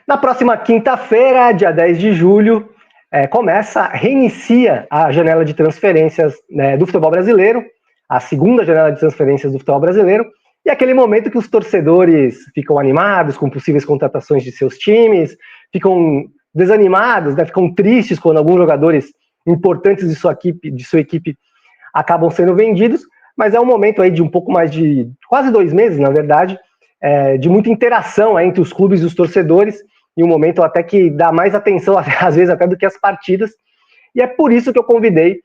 Na próxima quinta-feira, dia 10 de julho, reinicia a janela de transferências, né, do futebol brasileiro, a segunda janela de transferências do futebol brasileiro, e aquele momento que os torcedores ficam animados com possíveis contratações de seus times, ficam desanimados, né, ficam tristes quando alguns jogadores importantes de sua equipe acabam sendo vendidos, mas é um momento aí de um pouco mais de quase 2 meses, na verdade, de muita interação entre os clubes e os torcedores, e um momento até que dá mais atenção, às vezes, até do que as partidas. E é por isso que eu convidei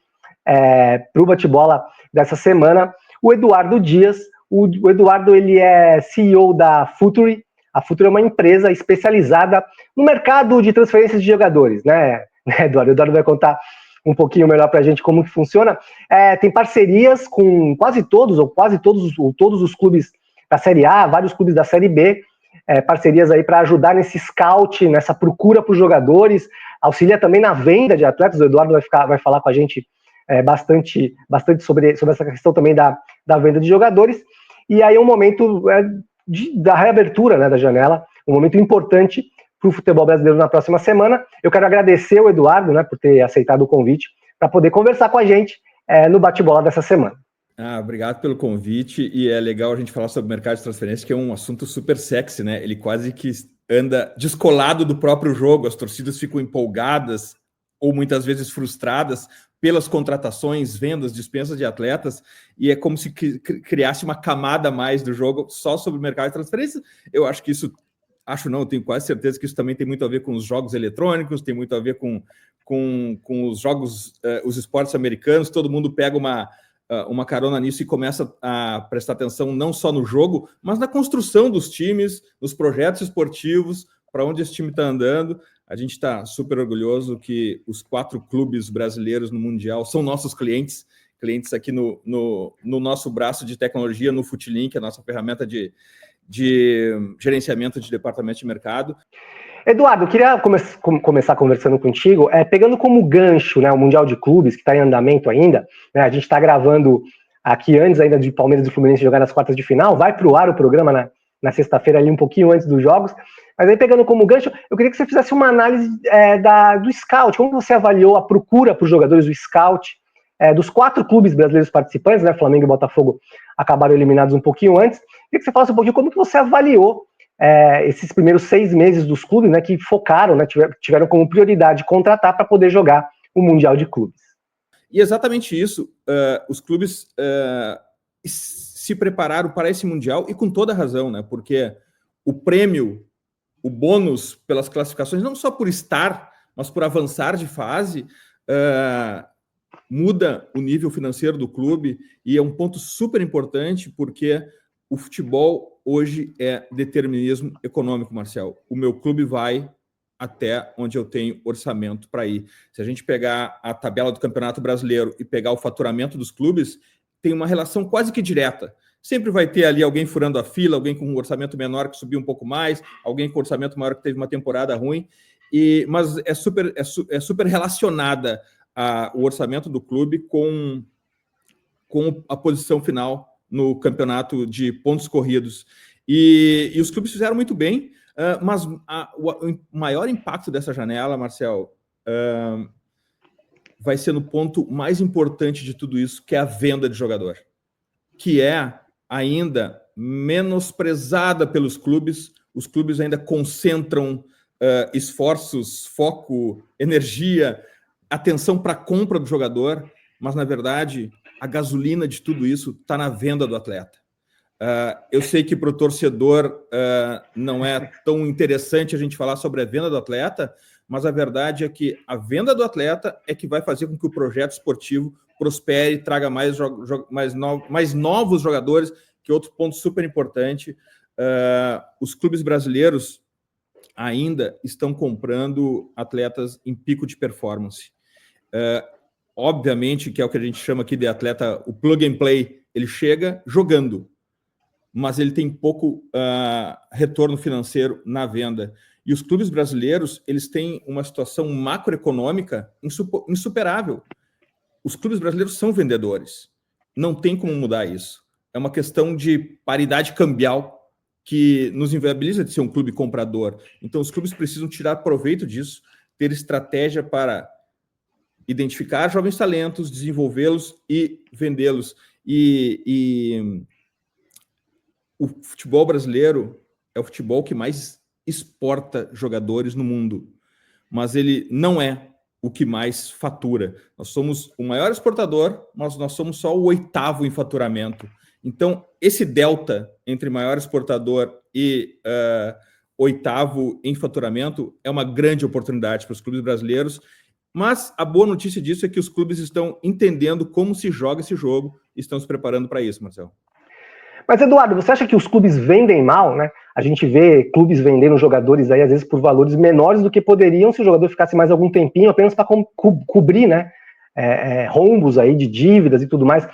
para o bate-bola dessa semana o Eduardo Dias. O Eduardo, ele é CEO da Futuri. A Futuri é uma empresa especializada no mercado de transferências de jogadores, né, Eduardo? O Eduardo vai contar um pouquinho melhor para a gente como que funciona. Tem parcerias com quase todos os clubes da Série A, vários clubes da Série B, parcerias aí para ajudar nesse scout, nessa procura por jogadores, auxilia também na venda de atletas. O Eduardo vai falar com a gente bastante sobre essa questão também da venda de jogadores. E aí um momento da reabertura, né, da janela, um momento importante para o futebol brasileiro na próxima semana. Eu quero agradecer o Eduardo, né, por ter aceitado o convite para poder conversar com a gente no bate-bola dessa semana. Obrigado pelo convite, e é legal a gente falar sobre o mercado de transferência, que é um assunto super sexy, né? Ele quase que anda descolado do próprio jogo, as torcidas ficam empolgadas ou muitas vezes frustradas pelas contratações, vendas, dispensas de atletas, e é como se criasse uma camada a mais do jogo só sobre o mercado de transferência. Eu acho que isso, eu tenho quase certeza que isso também tem muito a ver com os jogos eletrônicos, tem muito a ver com os jogos, os esportes americanos. Todo mundo pega uma carona nisso e começa a prestar atenção não só no jogo, mas na construção dos times, nos projetos esportivos, para onde esse time está andando. A gente está super orgulhoso que os 4 clubes brasileiros no Mundial são nossos clientes aqui no nosso braço de tecnologia, no Futilink, a nossa ferramenta de gerenciamento de departamento de mercado. Eduardo, eu queria começar conversando contigo, pegando como gancho, né, o Mundial de Clubes, que está em andamento ainda, né, a gente está gravando aqui antes ainda de Palmeiras e Fluminense jogar nas quartas de final, vai para o ar o programa na sexta-feira, ali um pouquinho antes dos jogos, mas aí pegando como gancho, eu queria que você fizesse uma análise do scout, como você avaliou a procura por jogadores do scout, dos 4 clubes brasileiros participantes, né, Flamengo e Botafogo acabaram eliminados um pouquinho antes. Queria que você falasse um pouquinho como que você avaliou esses primeiros 6 meses dos clubes, né, que focaram, né, tiveram como prioridade contratar para poder jogar o Mundial de Clubes. E exatamente isso, os clubes se prepararam para esse Mundial, e com toda razão, né, porque o prêmio, o bônus pelas classificações, não só por estar, mas por avançar de fase, muda o nível financeiro do clube, e é um ponto super importante, porque o futebol hoje é determinismo econômico, Marcel. O meu clube vai até onde eu tenho orçamento para ir. Se a gente pegar a tabela do Campeonato Brasileiro e pegar o faturamento dos clubes, tem uma relação quase que direta. Sempre vai ter ali alguém furando a fila, alguém com um orçamento menor que subiu um pouco mais, alguém com orçamento maior que teve uma temporada ruim, mas é super relacionada o orçamento do clube com a posição final no campeonato de pontos corridos. E os clubes fizeram muito bem, mas o maior impacto dessa janela, Marcel, vai ser no ponto mais importante de tudo isso, que é a venda de jogador, que é ainda menosprezada pelos clubes. Os clubes ainda concentram esforços, foco, energia, atenção para a compra do jogador, mas, na verdade, a gasolina de tudo isso está na venda do atleta. Eu sei que para o torcedor não é tão interessante a gente falar sobre a venda do atleta, mas a verdade é que a venda do atleta é que vai fazer com que o projeto esportivo prospere, traga mais novos jogadores, que é outro ponto super importante. Os clubes brasileiros ainda estão comprando atletas em pico de performance. Obviamente que é o que a gente chama aqui de atleta, o plug and play, ele chega jogando, mas ele tem pouco retorno financeiro na venda. E os clubes brasileiros, eles têm uma situação macroeconômica insuperável. Os clubes brasileiros são vendedores. Não tem como mudar isso. É uma questão de paridade cambial. que nos inviabiliza de ser um clube comprador. Então, os clubes precisam tirar proveito disso, ter estratégia para identificar jovens talentos, desenvolvê-los e vendê-los. E o futebol brasileiro é o futebol que mais exporta jogadores no mundo, mas ele não é o que mais fatura. Nós somos o maior exportador, mas nós somos só o 8º em faturamento. Então, esse delta entre maior exportador e 8º em faturamento é uma grande oportunidade para os clubes brasileiros, mas a boa notícia disso é que os clubes estão entendendo como se joga esse jogo e estão se preparando para isso, Marcelo. Mas, Eduardo, você acha que os clubes vendem mal, né? A gente vê clubes vendendo jogadores aí, às vezes, por valores menores do que poderiam se o jogador ficasse mais algum tempinho, apenas para cobrir, né? Rombos aí de dívidas e tudo mais.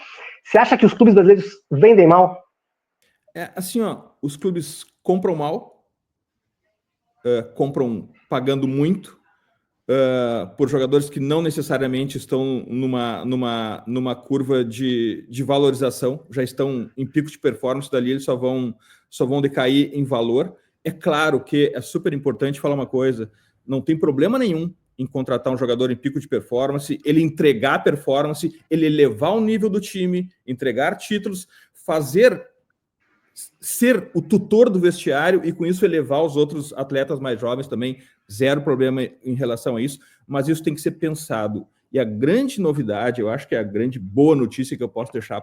Você acha que os clubes brasileiros vendem mal? Assim, ó, os clubes compram mal, compram pagando muito, por jogadores que não necessariamente estão numa curva de valorização, já estão em pico de performance, dali eles só vão decair em valor. É claro que é super importante falar uma coisa, não tem problema nenhum em contratar um jogador em pico de performance, ele entregar performance, ele elevar o nível do time, entregar títulos, ser o tutor do vestiário e com isso elevar os outros atletas mais jovens também, zero problema em relação a isso, mas isso tem que ser pensado. E a grande novidade, eu acho que é a grande boa notícia que eu posso deixar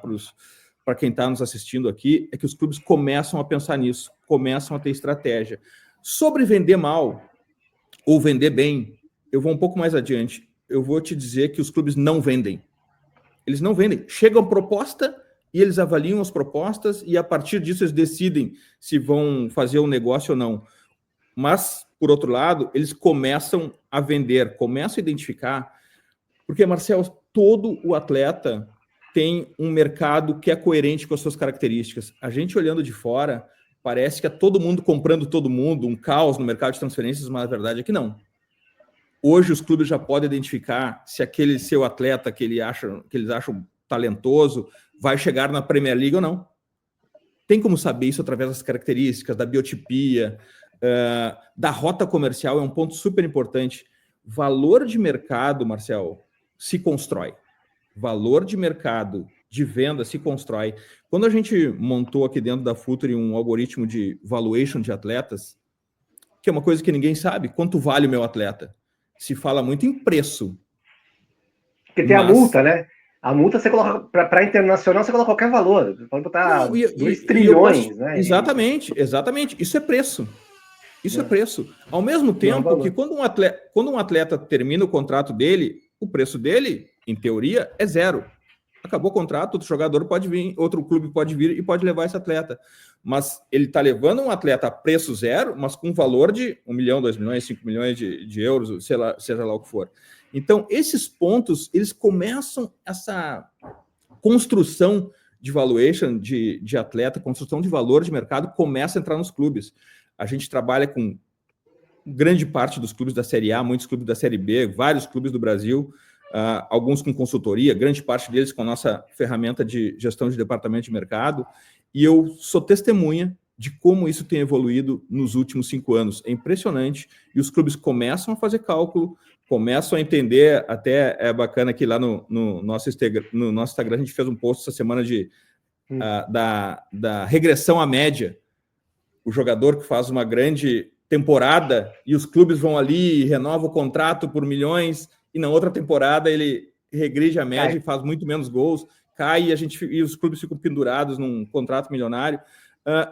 para quem está nos assistindo aqui, é que os clubes começam a pensar nisso, começam a ter estratégia. Sobre vender mal ou vender bem, eu vou um pouco mais adiante. Eu vou te dizer que os clubes não vendem. Eles não vendem. Chega uma proposta e eles avaliam as propostas e a partir disso eles decidem se vão fazer um negócio ou não. Mas, por outro lado, eles começam a vender, começam a identificar, porque, Marcelo, todo o atleta tem um mercado que é coerente com as suas características. A gente olhando de fora, parece que é todo mundo comprando todo mundo, um caos no mercado de transferências, mas a verdade é que não. Hoje os clubes já podem identificar se aquele seu atleta que eles acham talentoso vai chegar na Premier League ou não. Tem como saber isso através das características, da biotipia, da rota comercial, é um ponto super importante. Valor de mercado, Marcel, se constrói. Valor de mercado, de venda, se constrói. Quando a gente montou aqui dentro da Futuri um algoritmo de valuation de atletas, que é uma coisa que ninguém sabe, quanto vale o meu atleta? Se fala muito em preço. Porque tem a multa, né? A multa você coloca, para internacional, você coloca qualquer valor. Você pode botar 2 trilhões, né? Exatamente. Isso é preço. Isso é preço. Ao mesmo tempo que quando um atleta termina o contrato dele, o preço dele, em teoria, é zero. Acabou o contrato, outro jogador pode vir, outro clube pode vir e pode levar esse atleta. Mas ele está levando um atleta a preço zero, mas com valor de 1 milhão, 2 milhões, 5 milhões de euros, seja lá o que for. Então, esses pontos, eles começam essa construção de valuation de atleta, construção de valor de mercado, começa a entrar nos clubes. A gente trabalha com grande parte dos clubes da Série A, muitos clubes da Série B, vários clubes do Brasil, alguns com consultoria, grande parte deles com a nossa ferramenta de gestão de departamento de mercado, e eu sou testemunha de como isso tem evoluído nos últimos 5 anos. É impressionante, e os clubes começam a fazer cálculo, começam a entender, até é bacana que lá no nosso Instagram a gente fez um post essa semana da regressão à média. O jogador que faz uma grande temporada e os clubes vão ali e renovam o contrato por milhões e na outra temporada ele regride a média e faz muito menos gols, cai e os clubes ficam pendurados num contrato milionário.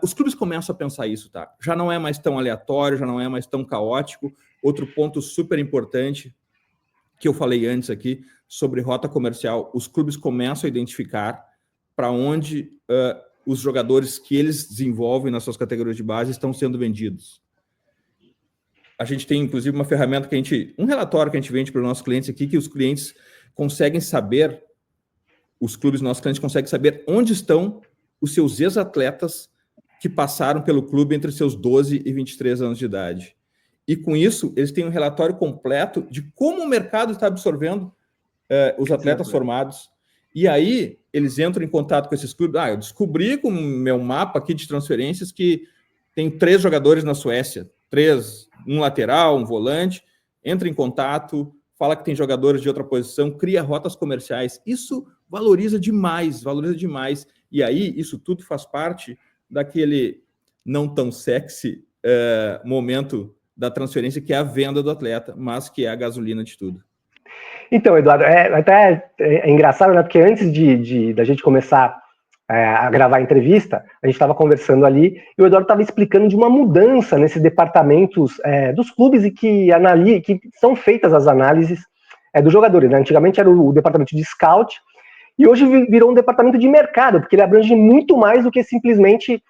Os clubes começam a pensar isso, tá? Já não é mais tão aleatório, já não é mais tão caótico. Outro ponto super importante que eu falei antes aqui sobre rota comercial, os clubes começam a identificar para onde os jogadores que eles desenvolvem nas suas categorias de base estão sendo vendidos. A gente tem, inclusive, uma ferramenta um relatório que a gente vende para os nossos clientes aqui, que os clientes conseguem saber, os clubes nossos clientes conseguem saber onde estão os seus ex-atletas que passaram pelo clube entre seus 12 e 23 anos de idade. E com isso, eles têm um relatório completo de como o mercado está absorvendo os atletas formados. E aí, eles entram em contato com esses clubes. Eu descobri com o meu mapa aqui de transferências que tem 3 jogadores na Suécia, 3, um lateral, um volante, entra em contato, fala que tem jogadores de outra posição, cria rotas comerciais. Isso valoriza demais. E aí, isso tudo faz parte daquele não tão sexy momento da transferência, que é a venda do atleta, mas que é a gasolina de tudo. Então, Eduardo, até é engraçado, né? Porque antes da gente começar a gravar a entrevista, a gente estava conversando ali e o Eduardo estava explicando de uma mudança nesses departamentos dos clubes e que são feitas as análises dos jogadores, né? Antigamente era o departamento de scout e hoje virou um departamento de mercado, porque ele abrange muito mais do que simplesmente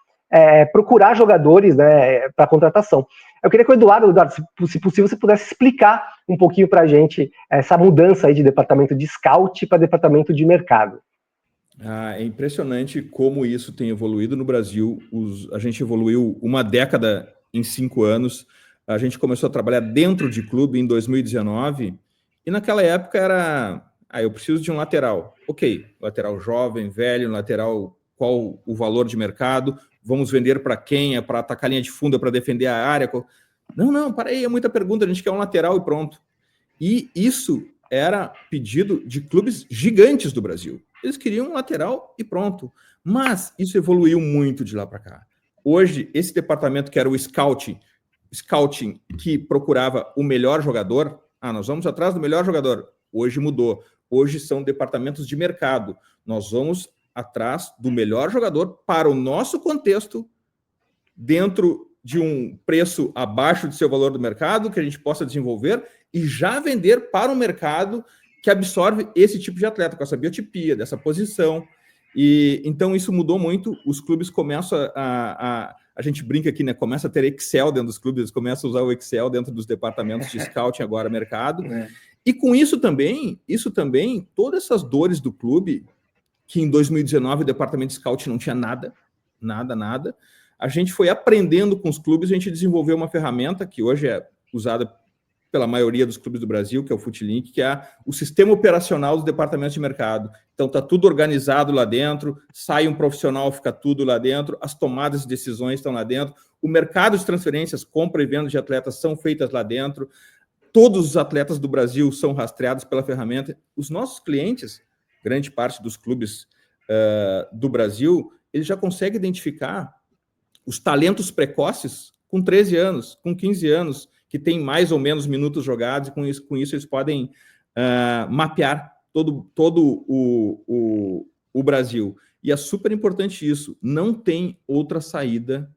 procurar jogadores, né, para contratação. Eu queria que o Eduardo, se possível, você pudesse explicar um pouquinho para a gente essa mudança aí de departamento de scout para departamento de mercado. É impressionante como isso tem evoluído no Brasil. A gente evoluiu uma década em 5 anos. A gente começou a trabalhar dentro de clube em 2019 e naquela época era... eu preciso de um lateral. Ok, lateral jovem, velho, lateral, qual o valor de mercado? Vamos vender para quem? É para atacar a linha de fundo, é para defender a área? Não, para aí, é muita pergunta, a gente quer um lateral e pronto. E isso era pedido de clubes gigantes do Brasil. Eles queriam um lateral e pronto. Mas isso evoluiu muito de lá para cá. Hoje, esse departamento que era o scouting, que procurava o melhor jogador, nós vamos atrás do melhor jogador. Hoje mudou. Hoje são departamentos de mercado. Nós vamos atrás do melhor jogador para o nosso contexto, dentro de um preço abaixo de seu valor do mercado, que a gente possa desenvolver e já vender para um mercado que absorve esse tipo de atleta, com essa biotipia, dessa posição. E então isso mudou muito. Os clubes começam a gente brinca aqui, né? Começa a ter Excel dentro dos clubes, começa a usar o Excel dentro dos departamentos de scouting, agora mercado. E com isso também, todas essas dores do clube, que em 2019 o departamento de scout não tinha nada. A gente foi aprendendo com os clubes, a gente desenvolveu uma ferramenta que hoje é usada pela maioria dos clubes do Brasil, que é o FootLink, que é o sistema operacional dos departamentos de mercado. Então está tudo organizado lá dentro, sai um profissional, fica tudo lá dentro, as tomadas de decisões estão lá dentro, o mercado de transferências, compra e venda de atletas são feitas lá dentro, todos os atletas do Brasil são rastreados pela ferramenta. Os nossos clientes, grande parte dos clubes do Brasil, eles já conseguem identificar os talentos precoces com 13 anos, com 15 anos, que tem mais ou menos minutos jogados, e com isso eles podem mapear todo o Brasil. E é super importante isso. Não tem outra saída,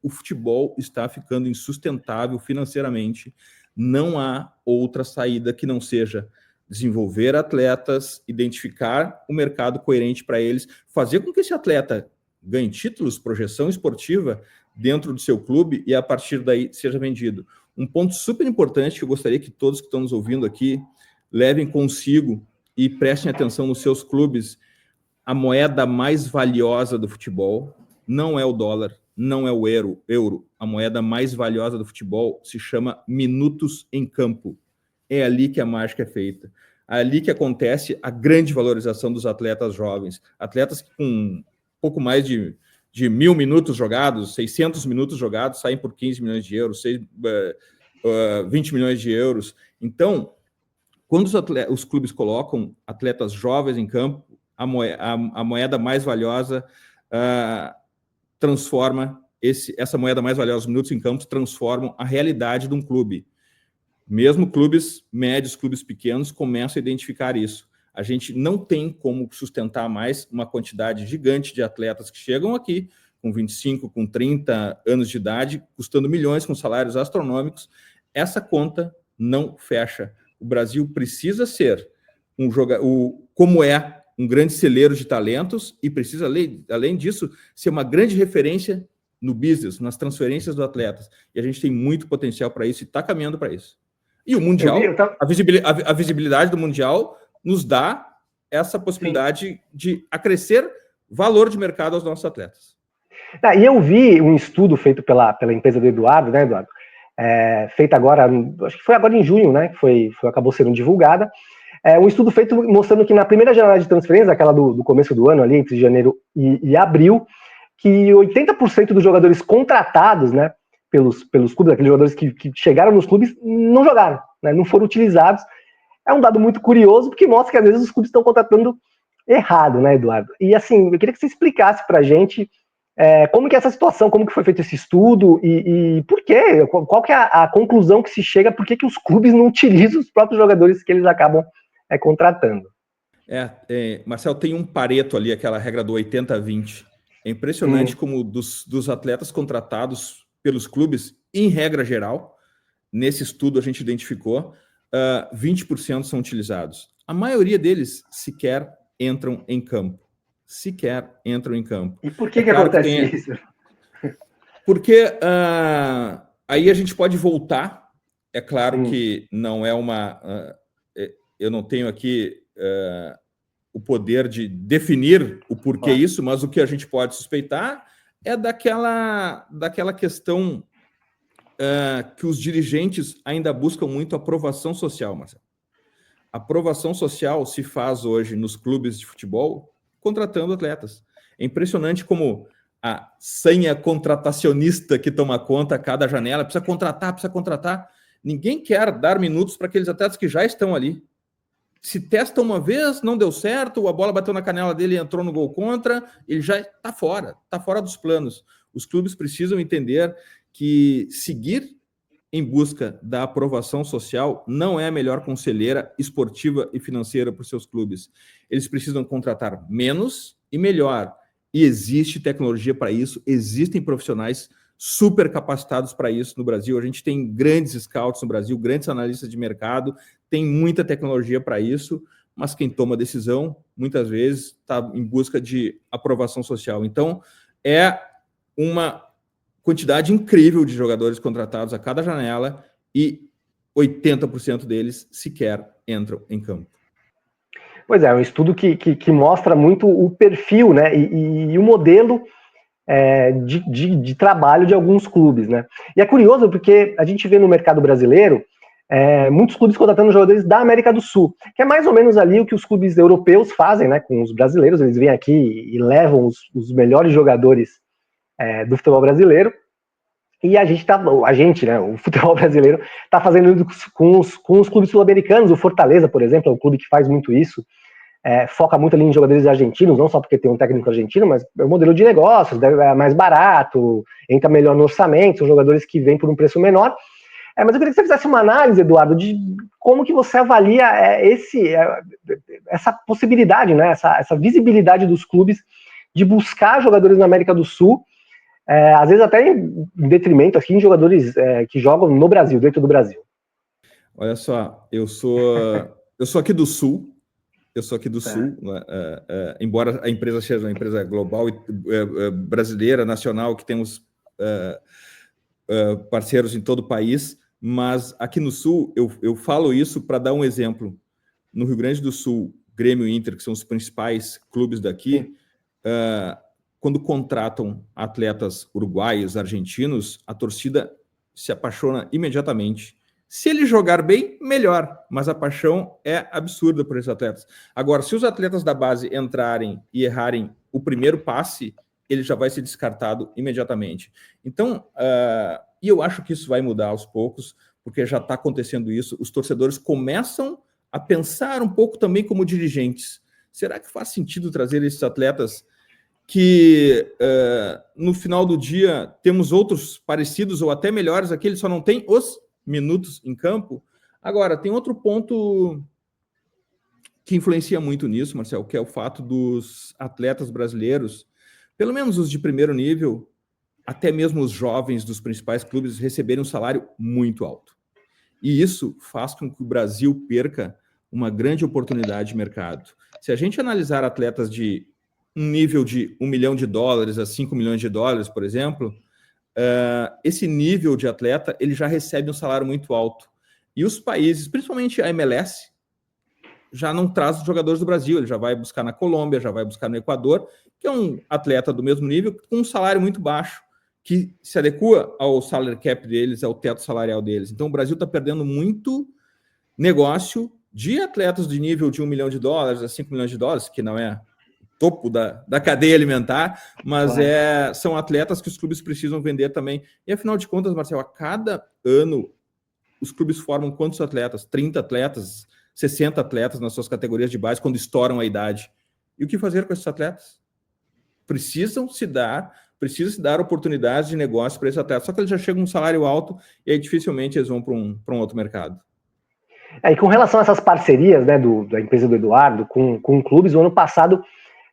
o futebol está ficando insustentável financeiramente, não há outra saída que não seja desenvolver atletas, identificar o mercado coerente para eles, fazer com que esse atleta ganhe títulos, projeção esportiva dentro do seu clube e a partir daí seja vendido. Um ponto super importante que eu gostaria que todos que estão nos ouvindo aqui levem consigo e prestem atenção nos seus clubes. A moeda mais valiosa do futebol não é o dólar, não é o euro. A moeda mais valiosa do futebol se chama minutos em campo. É ali que a mágica é feita. É ali que acontece a grande valorização dos atletas jovens. Atletas que com pouco mais de 1.000 minutos jogados, 600 minutos jogados, saem por 15 milhões de euros, 20 milhões de euros. Então, quando os clubes colocam atletas jovens em campo, a moeda mais valiosa transforma essa moeda mais valiosa, os minutos em campo, transformam a realidade de um clube. Mesmo clubes médios, clubes pequenos, começam a identificar isso. A gente não tem como sustentar mais uma quantidade gigante de atletas que chegam aqui com 25, com 30 anos de idade, custando milhões, com salários astronômicos. Essa conta não fecha. O Brasil precisa ser como é um grande celeiro de talentos e precisa, além disso, ser uma grande referência no business, nas transferências dos atletas. E a gente tem muito potencial para isso e está caminhando para isso. E o Mundial, a visibilidade do Mundial nos dá essa possibilidade de acrescer valor de mercado aos nossos atletas. E eu vi um estudo feito pela empresa do Eduardo, né, Eduardo? Feito agora, acho que foi agora em junho, né? Que acabou sendo divulgada. Um estudo feito mostrando que na primeira janela de transferência, aquela do começo do ano, ali, entre janeiro e abril, que 80% dos jogadores contratados, né, pelos clubes, aqueles jogadores que chegaram nos clubes, não jogaram, né, não foram utilizados. É um dado muito curioso, porque mostra que às vezes os clubes estão contratando errado, né, Eduardo? E assim, eu queria que você explicasse pra gente como que é essa situação, como que foi feito esse estudo e por quê? Qual que é a conclusão que se chega, por que os clubes não utilizam os próprios jogadores que eles acabam contratando? Marcel, tem um Pareto ali, aquela regra do 80-20. É impressionante como dos atletas contratados pelos clubes, em regra geral, nesse estudo a gente identificou, 20% são utilizados. A maioria deles sequer entram em campo. Sequer entram em campo. E por que acontece isso? Porque aí a gente pode voltar. É claro que não é uma... eu não tenho aqui o poder de definir o porquê isso, mas o que a gente pode suspeitar é daquela questão que os dirigentes ainda buscam muito aprovação social, Marcelo. A aprovação social se faz hoje nos clubes de futebol contratando atletas. É impressionante como a senha contratacionista que toma conta a cada janela, precisa contratar. Ninguém quer dar minutos para aqueles atletas que já estão ali. Se testa uma vez, não deu certo, a bola bateu na canela dele e entrou no gol contra, ele já está fora dos planos. Os clubes precisam entender que seguir em busca da aprovação social não é a melhor conselheira esportiva e financeira para os seus clubes. Eles precisam contratar menos e melhor. E existe tecnologia para isso, existem profissionais super capacitados para isso no Brasil. A gente tem grandes scouts no Brasil, grandes analistas de mercado, tem muita tecnologia para isso, mas quem toma a decisão, muitas vezes, está em busca de aprovação social. Então, é uma quantidade incrível de jogadores contratados a cada janela e 80% deles sequer entram em campo. Pois é um estudo que mostra muito o perfil, né, e o modelo de trabalho de alguns clubes, né. E é curioso porque a gente vê no mercado brasileiro muitos clubes contratando jogadores da América do Sul, que é mais ou menos ali o que os clubes europeus fazem, né, com os brasileiros. Eles vêm aqui e levam os melhores jogadores do futebol brasileiro, e a gente, né, o futebol brasileiro está fazendo isso com os clubes sul-americanos. O Fortaleza, por exemplo, é um clube que faz muito isso, foca muito ali em jogadores argentinos, não só porque tem um técnico argentino, mas é um modelo de negócios, é mais barato, entra melhor no orçamento, são jogadores que vêm por um preço menor. Mas eu queria que você fizesse uma análise, Eduardo, de como que você avalia essa possibilidade, né, essa visibilidade dos clubes de buscar jogadores na América do Sul, às vezes até em detrimento aqui, em jogadores que jogam no Brasil, dentro do Brasil. Olha só, eu sou aqui do Sul, Sul, embora a empresa seja uma empresa global, brasileira, nacional, que temos parceiros em todo o país, mas aqui no Sul, eu falo isso para dar um exemplo. No Rio Grande do Sul, Grêmio e Inter, que são os principais clubes daqui, quando contratam atletas uruguaios, argentinos, a torcida se apaixona imediatamente. Se ele jogar bem, melhor, mas a paixão é absurda por esses atletas. Agora, se os atletas da base entrarem e errarem o primeiro passe, ele já vai ser descartado imediatamente. Então, e eu acho que isso vai mudar aos poucos, porque já está acontecendo isso. Os torcedores começam a pensar um pouco também como dirigentes. Será que faz sentido trazer esses atletas que, no final do dia, temos outros parecidos ou até melhores aqui, eles só não têm os minutos em campo? Agora, tem outro ponto que influencia muito nisso, Marcelo, que é o fato dos atletas brasileiros, pelo menos os de primeiro nível, até mesmo os jovens dos principais clubes, receberem um salário muito alto. E isso faz com que o Brasil perca uma grande oportunidade de mercado. Se a gente analisar atletas de um nível de $1 milhão a $5 milhões, por exemplo, esse nível de atleta ele já recebe um salário muito alto. E os países, principalmente a MLS, já não traz os jogadores do Brasil, ele já vai buscar na Colômbia, já vai buscar no Equador, que é um atleta do mesmo nível, com um salário muito baixo, que se adequa ao salary cap deles, ao teto salarial deles. Então o Brasil está perdendo muito negócio de atletas de nível de $1 milhão a $5 milhões, que não é topo da cadeia alimentar, mas são atletas que os clubes precisam vender também. E afinal de contas, Marcel, a cada ano os clubes formam quantos atletas? 30 atletas, 60 atletas nas suas categorias de base quando estouram a idade. E o que fazer com esses atletas? Precisa se dar oportunidades de negócio para esses atletas, só que eles já chegam com um salário alto e aí dificilmente eles vão para um outro mercado. E com relação a essas parcerias, né, da empresa do Eduardo com clubes, o ano passado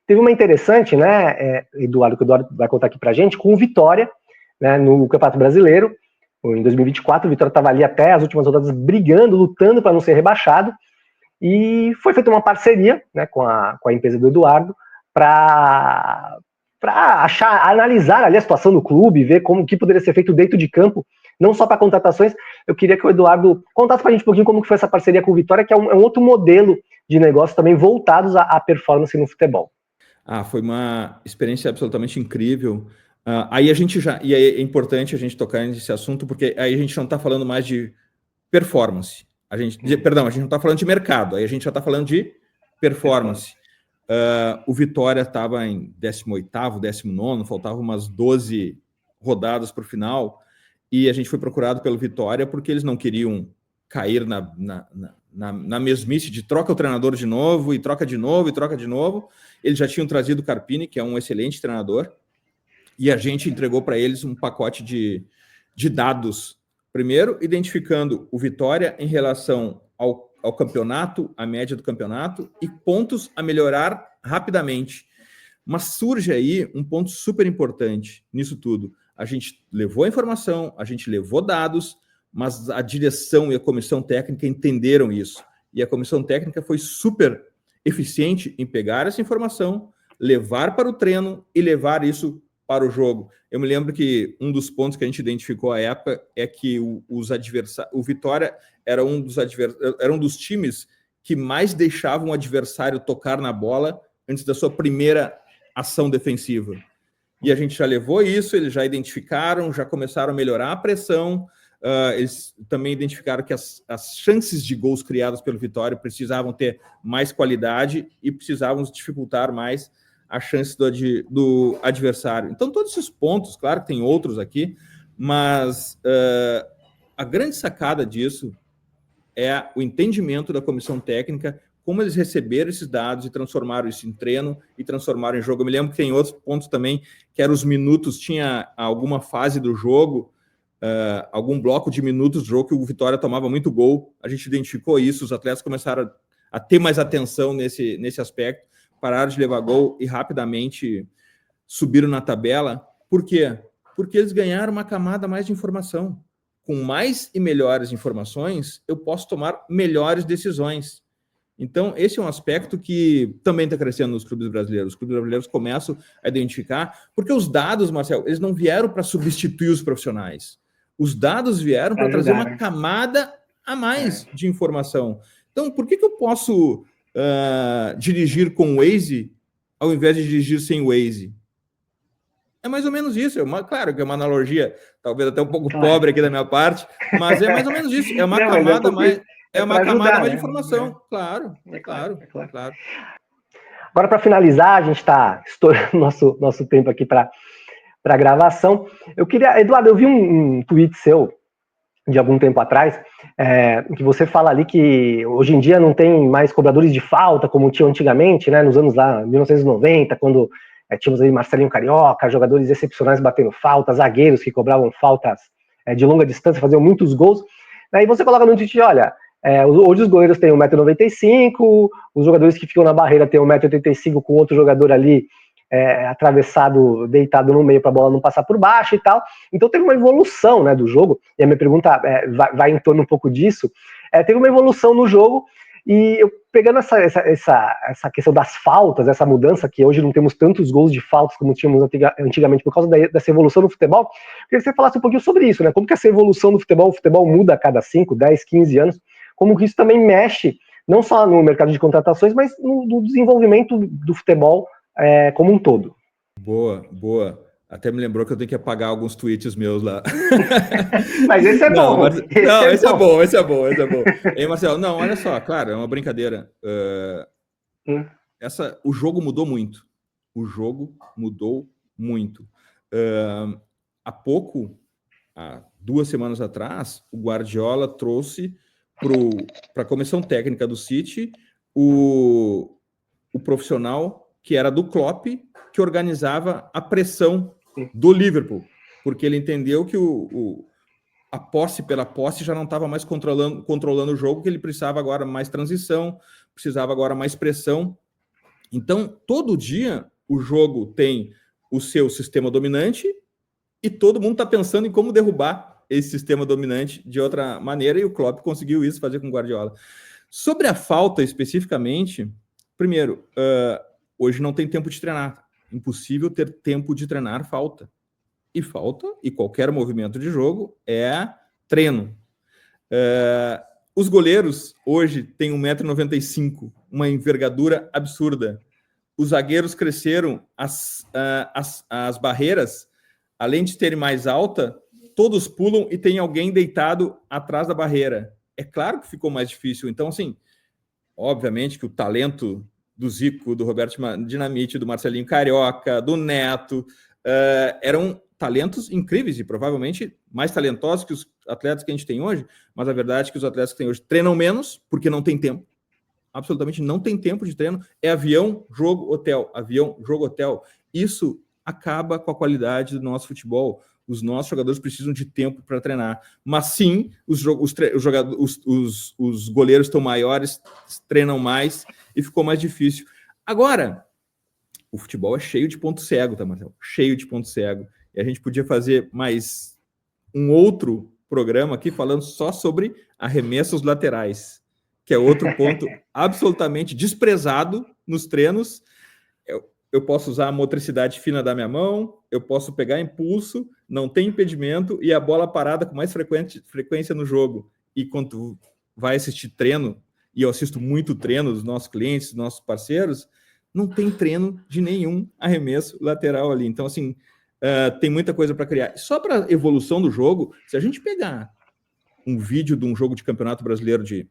teve uma interessante, né, Eduardo, que o Eduardo vai contar aqui pra gente, com o Vitória, né, no Campeonato Brasileiro, em 2024, o Vitória estava ali até as últimas rodadas brigando, lutando para não ser rebaixado, e foi feita uma parceria, né, com a empresa do Eduardo, para analisar ali a situação do clube, ver o que poderia ser feito dentro de campo, não só para contratações. Eu queria que o Eduardo contasse para a gente um pouquinho como que foi essa parceria com o Vitória, que é um outro modelo de negócio também voltados à performance no futebol. Foi uma experiência absolutamente incrível. Aí é importante a gente tocar nesse assunto, porque aí a gente não está falando mais de performance. A gente não está falando de mercado, aí a gente já está falando de performance. O Vitória estava em 18º, 19º, faltavam umas 12 rodadas para o final, e a gente foi procurado pelo Vitória porque eles não queriam cair na mesmice de troca o treinador de novo, e troca de novo, e troca de novo. Eles já tinham trazido o Carpini, que é um excelente treinador, e a gente entregou para eles um pacote de dados. Primeiro, identificando o Vitória em relação ao campeonato, a média do campeonato, e pontos a melhorar rapidamente. Mas surge aí um ponto super importante nisso tudo. A gente levou a informação, a gente levou dados, mas a direção e a comissão técnica entenderam isso. E a comissão técnica foi super eficiente em pegar essa informação, levar para o treino e levar isso para o jogo. Eu me lembro que um dos pontos que a gente identificou à época é que o Vitória era um dos times que mais deixavam o adversário tocar na bola antes da sua primeira ação defensiva. E a gente já levou isso, eles já identificaram, já começaram a melhorar a pressão. Eles também identificaram que as chances de gols criadas pelo Vitória precisavam ter mais qualidade e precisavam dificultar mais a chance do adversário. Então, todos esses pontos, claro que tem outros aqui, mas a grande sacada disso é o entendimento da comissão técnica, como eles receberam esses dados e transformaram isso em treino e transformaram em jogo. Eu me lembro que tem outros pontos também, que eram os minutos, tinha alguma fase do jogo, algum bloco de minutos do jogo que o Vitória tomava muito gol. A gente identificou isso, os atletas começaram a ter mais atenção nesse aspecto, pararam de levar gol e rapidamente subiram na tabela. Por quê? Porque eles ganharam uma camada mais de informação. Com mais e melhores informações, eu posso tomar melhores decisões. Então, esse é um aspecto que também está crescendo nos clubes brasileiros. Os clubes brasileiros começam a identificar, porque os dados, Marcel, eles não vieram para substituir os profissionais. Os dados vieram para trazer uma camada a mais de informação. Então, por que eu posso dirigir com o Waze ao invés de dirigir sem o Waze? É mais ou menos isso. Claro que é uma analogia, talvez até um pouco pobre aqui da minha parte, mas é mais ou menos isso. É uma camada mais... É uma camada mais de informação, claro. Agora, para finalizar, a gente está estourando nosso tempo aqui para gravação. Eu queria, Eduardo, eu vi um tweet seu de algum tempo atrás, que você fala ali que hoje em dia não tem mais cobradores de falta como tinha antigamente, né, nos anos lá 1990, quando tínhamos aí Marcelinho Carioca, jogadores excepcionais batendo faltas, zagueiros que cobravam faltas de longa distância, faziam muitos gols. Aí você coloca no tweet, olha, hoje os goleiros têm 1,95 m, os jogadores que ficam na barreira têm 1,85 m com outro jogador ali atravessado, deitado no meio para a bola não passar por baixo e tal. Então teve uma evolução, né, do jogo, e a minha pergunta vai em torno um pouco disso. Teve uma evolução no jogo, e eu pegando essa questão das faltas, essa mudança, que hoje não temos tantos gols de faltas como tínhamos antigamente por causa dessa evolução no futebol, eu queria que você falasse um pouquinho sobre isso, né? Como que essa evolução do futebol, o futebol muda a cada 5, 10, 15 anos, como que isso também mexe, não só no mercado de contratações, mas no desenvolvimento do futebol como um todo. Boa. Até me lembrou que eu tenho que apagar alguns tweets meus lá. Mas esse é bom. Esse é bom. Ei, Marcelo, não, olha só, claro, é uma brincadeira. O jogo mudou muito. o jogo mudou muito. Há 2 semanas atrás, o Guardiola trouxe para a comissão técnica do City o profissional que era do Klopp, que organizava a pressão do Liverpool, porque ele entendeu que a posse pela posse já não estava mais controlando o jogo, que ele precisava agora mais transição, precisava agora mais pressão. Então, todo dia o jogo tem o seu sistema dominante e todo mundo está pensando em como derrubar esse sistema dominante de outra maneira, e o Klopp conseguiu isso, fazer com o Guardiola. Sobre a falta especificamente, primeiro, hoje não tem tempo de treinar. Impossível ter tempo de treinar falta. E qualquer movimento de jogo é treino. Os goleiros hoje têm 1,95 m, uma envergadura absurda. Os zagueiros cresceram, as barreiras, além de terem mais alta, todos pulam e tem alguém deitado atrás da barreira. É claro que ficou mais difícil. Então, assim, obviamente que o talento do Zico, do Roberto Dinamite, do Marcelinho Carioca, do Neto, eram talentos incríveis e provavelmente mais talentosos que os atletas que a gente tem hoje, mas a verdade é que os atletas que tem hoje treinam menos porque não tem tempo. Absolutamente não tem tempo de treino. É avião, jogo, hotel. Avião, jogo, hotel. Isso acaba com a qualidade do nosso futebol. Os nossos jogadores precisam de tempo para treinar. Mas sim, os goleiros estão maiores, treinam mais e ficou mais difícil. Agora, o futebol é cheio de ponto cego, tá, Marcelo? Cheio de ponto cego. E a gente podia fazer mais um outro programa aqui falando só sobre arremessos laterais, que é outro ponto absolutamente desprezado nos treinos. Eu posso usar a motricidade fina da minha mão, eu posso pegar impulso, não tem impedimento e a bola parada com mais frequência no jogo. E quando tu vai assistir treino, e eu assisto muito treino dos nossos clientes, dos nossos parceiros, não tem treino de nenhum arremesso lateral ali. Então, assim, tem muita coisa para criar. Só para evolução do jogo, se a gente pegar um vídeo de um jogo de campeonato brasileiro de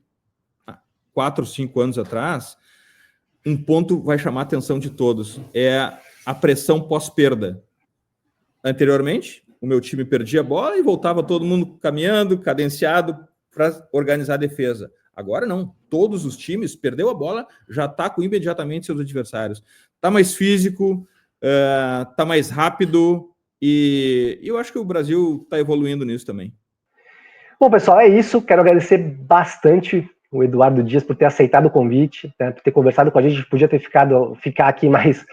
4 ou 5 anos atrás, um ponto vai chamar a atenção de todos, é a pressão pós-perda. Anteriormente, o meu time perdia a bola e voltava todo mundo caminhando, cadenciado, para organizar a defesa. Agora não, todos os times perdeu a bola, já atacam imediatamente seus adversários. Está mais físico, está mais rápido, e eu acho que o Brasil está evoluindo nisso também. Bom, pessoal, é isso. Quero agradecer bastante o Eduardo Dias por ter aceitado o convite, né, por ter conversado com a gente. Podia ter ficar aqui mais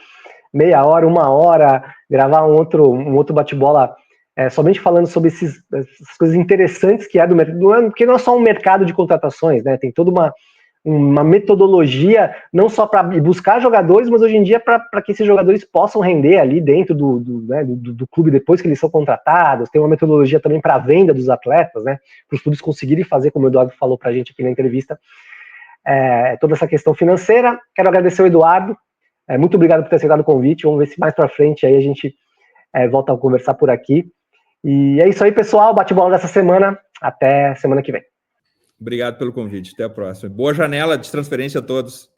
meia hora, 1 hora, gravar um outro bate-bola somente falando sobre essas coisas interessantes que é do mercado, porque não é só um mercado de contratações, né? Tem toda uma metodologia, não só para buscar jogadores, mas hoje em dia para que esses jogadores possam render ali dentro do clube depois que eles são contratados. Tem uma metodologia também para a venda dos atletas, né? Para os clubes conseguirem fazer, como o Eduardo falou para a gente aqui na entrevista, toda essa questão financeira. Quero agradecer ao Eduardo, muito obrigado por ter aceitado o convite. Vamos ver se mais para frente aí a gente volta a conversar por aqui. E é isso aí, pessoal. Bate-bola dessa semana. Até semana que vem. Obrigado pelo convite. Até a próxima. Boa janela de transferência a todos.